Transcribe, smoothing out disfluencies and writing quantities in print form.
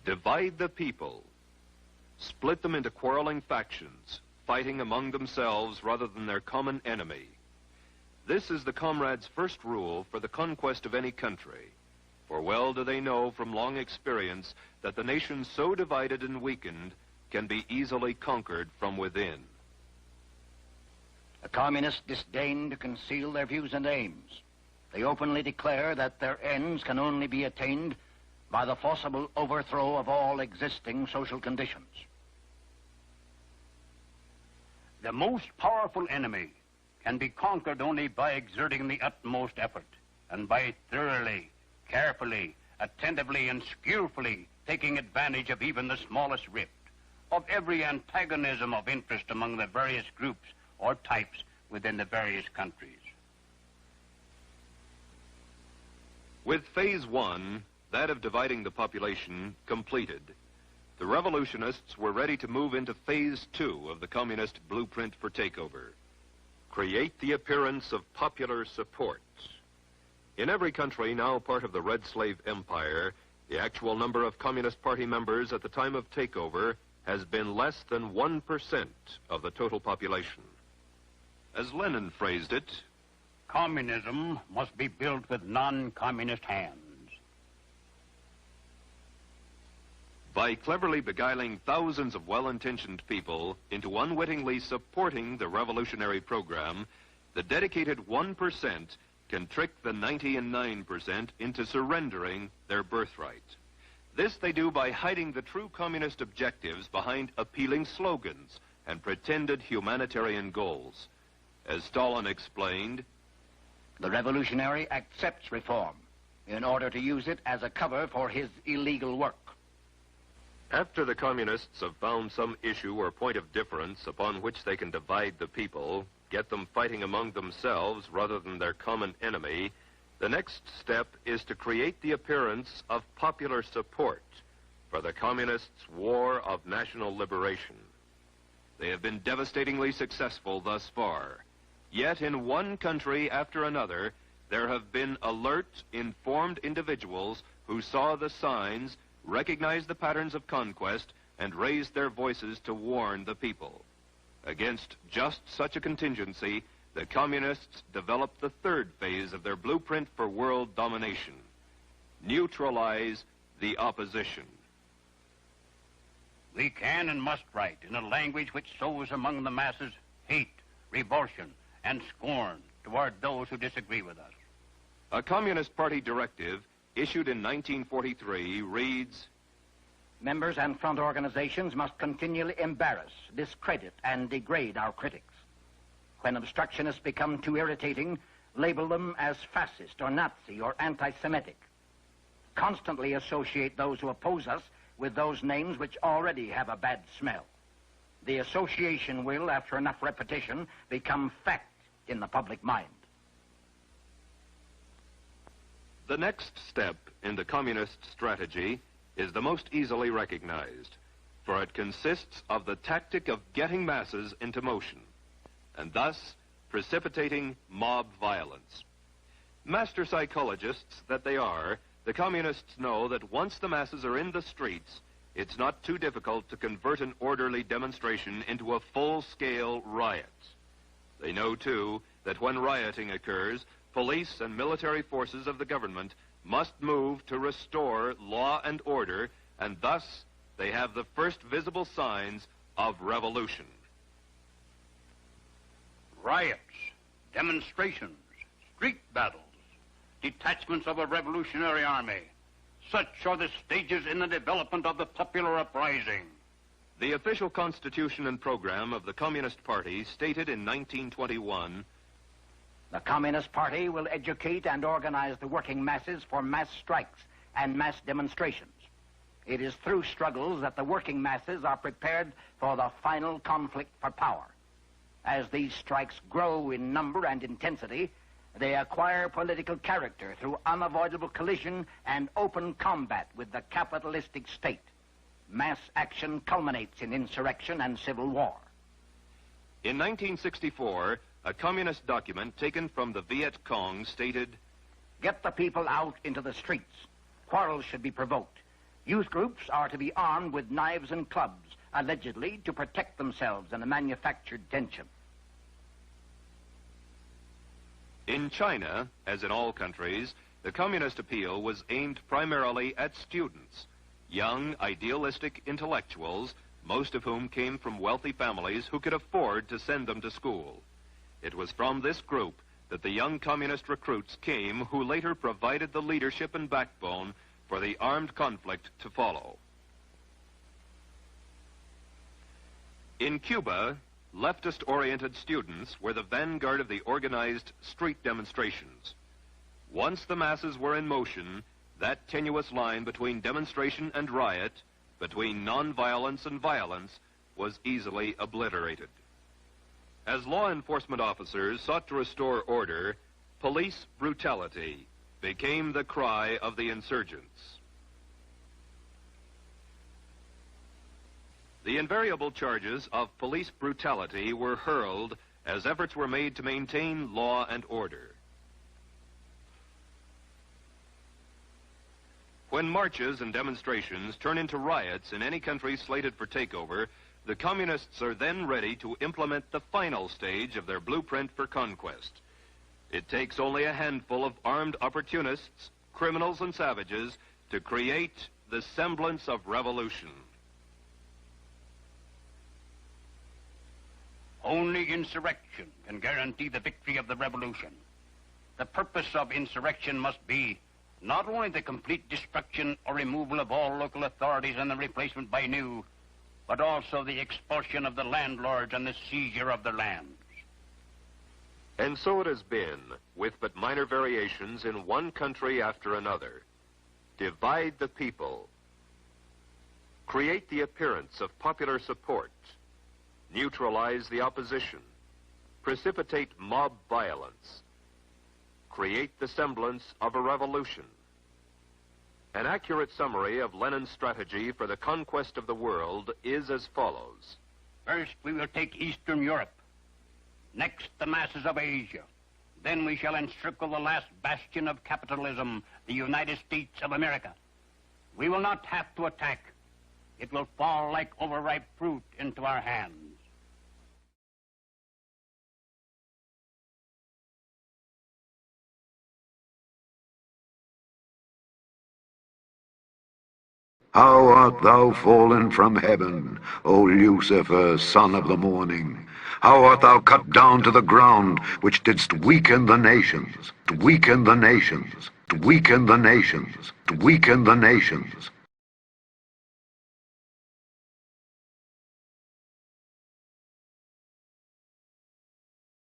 Divide the people. Split them into quarreling factions, fighting among themselves rather than their common enemy. This is the comrades' first rule for the conquest of any country. For well do they know from long experience that the nation so divided and weakened can be easily conquered from within. The communists disdain to conceal their views and aims. They openly declare that their ends can only be attained by the forcible overthrow of all existing social conditions. The most powerful enemy can be conquered only by exerting the utmost effort and by thoroughly, carefully, attentively, and skillfully taking advantage of even the smallest rift, of every antagonism of interest among the various groups or types within the various countries. With phase one, that of dividing the population, completed, the revolutionists were ready to move into phase two of the communist blueprint for takeover. Create the appearance of popular support. In every country now part of the Red Slave Empire, the actual number of Communist Party members at the time of takeover has been less than 1% of the total population. As Lenin phrased it, communism must be built with non-communist hands. By cleverly beguiling thousands of well-intentioned people into unwittingly supporting the revolutionary program, the dedicated 1% can trick the 99% into surrendering their birthright. This they do by hiding the true communist objectives behind appealing slogans and pretended humanitarian goals. As Stalin explained, the revolutionary accepts reform in order to use it as a cover for his illegal work. After the communists have found some issue or point of difference upon which they can divide the people, get them fighting among themselves rather than their common enemy, the next step is to create the appearance of popular support for the communists' war of national liberation. They have been devastatingly successful thus far. Yet in one country after another, there have been alert, informed individuals who saw the signs, recognized the patterns of conquest, and raised their voices to warn the people. Against just such a contingency, the communists developed the third phase of their blueprint for world domination: neutralize the opposition. We can and must write in a language which sows among the masses hate, revulsion, and scorn toward those who disagree with us. A Communist Party directive issued in 1943 reads, members and front organizations must continually embarrass, discredit, and degrade our critics. When obstructionists become too irritating, label them as fascist or Nazi or anti-Semitic. Constantly associate those who oppose us with those names which already have a bad smell. The association will, after enough repetition, become fact in the public mind. The next step in the communist strategy is the most easily recognized, for it consists of the tactic of getting masses into motion, and thus precipitating mob violence. Master psychologists that they are, the communists know that once the masses are in the streets, it's not too difficult to convert an orderly demonstration into a full-scale riot. They know, too, that when rioting occurs, police and military forces of the government must move to restore law and order, and thus they have the first visible signs of revolution. Riots, demonstrations, street battles, detachments of a revolutionary army. Such are the stages in the development of the popular uprising. The official constitution and program of the Communist Party stated in 1921, the Communist Party will educate and organize the working masses for mass strikes and mass demonstrations. It is through struggles that the working masses are prepared for the final conflict for power. As these strikes grow in number and intensity, they acquire political character through unavoidable collision and open combat with the capitalistic state. Mass action culminates in insurrection and civil war. In 1964, a communist document taken from the Viet Cong stated, get the people out into the streets. Quarrels should be provoked. Youth groups are to be armed with knives and clubs, allegedly to protect themselves in a manufactured tension. In China, as in all countries, the communist appeal was aimed primarily at students, young, idealistic intellectuals, most of whom came from wealthy families who could afford to send them to school. It was from this group that the young communist recruits came who later provided the leadership and backbone for the armed conflict to follow. In Cuba, leftist-oriented students were the vanguard of the organized street demonstrations. Once the masses were in motion, that tenuous line between demonstration and riot, between nonviolence and violence, was easily obliterated. As law enforcement officers sought to restore order, police brutality became the cry of the insurgents. The invariable charges of police brutality were hurled as efforts were made to maintain law and order. When marches and demonstrations turn into riots in any country slated for takeover, the communists are then ready to implement the final stage of their blueprint for conquest. It takes only a handful of armed opportunists, criminals and savages to create the semblance of revolution. Only insurrection can guarantee the victory of the revolution. The purpose of insurrection must be not only the complete destruction or removal of all local authorities and the replacement by new, but also the expulsion of the landlords and the seizure of their lands. And so it has been, with but minor variations in one country after another. Divide the people. Create the appearance of popular support. Neutralize the opposition. Precipitate mob violence. Create the semblance of a revolution. An accurate summary of Lenin's strategy for the conquest of the world is as follows. First, we will take Eastern Europe. Next, the masses of Asia. Then we shall encircle the last bastion of capitalism, the United States of America. We will not have to attack. It will fall like overripe fruit into our hands. How art thou fallen from heaven, O Lucifer, son of the morning? How art thou cut down to the ground, which didst weaken the nations, to weaken the nations, to weaken the nations, to weaken the nations?